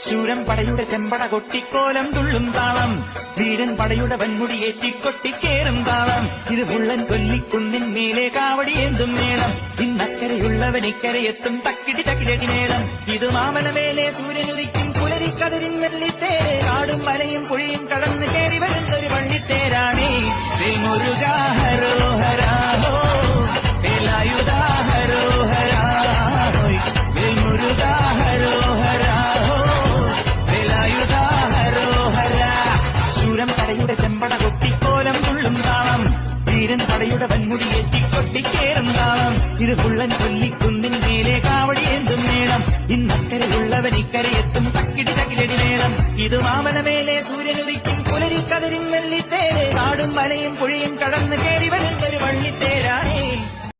ശൂരൻ പടയുടെ ചെമ്പട കൊട്ടിക്കോലം തുള്ളും താളം, വീരൻ പടയുടെ വൻമുടിയേറ്റിക്കൊട്ടിക്കേറും താളം. ഇത് മുള്ളൻ കൊല്ലിക്കുന്നിൻ മേലെ കാവടിയേന്തും മേളം, ഇന്നക്കരയുള്ളവൻ ഇക്കരയെത്തും തക്കിടി തക്കിലടി മേളം. ഇത് മാമലമേലെ സൂര്യനുദിക്കും പുലരിക്കതിരിൻ വെള്ളിത്തേരെ, കാടും മലയും പുഴയും കടന്ന് കയറി വരുന്നൊരു വള്ളിത്തേരാണേ. മുരുകാ ഹരോഹരാഹോ വേലായുധാ ഹരോഹരാഹോയ്, മുരുകാ ഹരോഹരാഹോ വേലായുധാ ഹരോഹരാ. ശൂരൻ പടയുടെ ചെമ്പട കൊട്ടിക്കോലം തുള്ളും താളം, വീരൻ പടയുടെ വൻമുടിയേറ്റിക്കൊട്ടിക്കേറും താളം. ഇത് പുള്ളൻ കൊല്ലിക്കുന്നിൻ മേലെ കാവടിയേന്തും മേളം, ഇന്നക്കരയുള്ളവൻ ഇക്കരയെത്തും തക്കിടി തകിലടി മേളം. ഇത് മാമലമേലെ സൂര്യനുദിക്കും പുലരിക്കതിരിൻ വെള്ളിത്തേരെ, കാടും മലയും പുഴയും കടന്ന് കയറി വരുന്നൊരു വള്ളിത്തേരാണേ.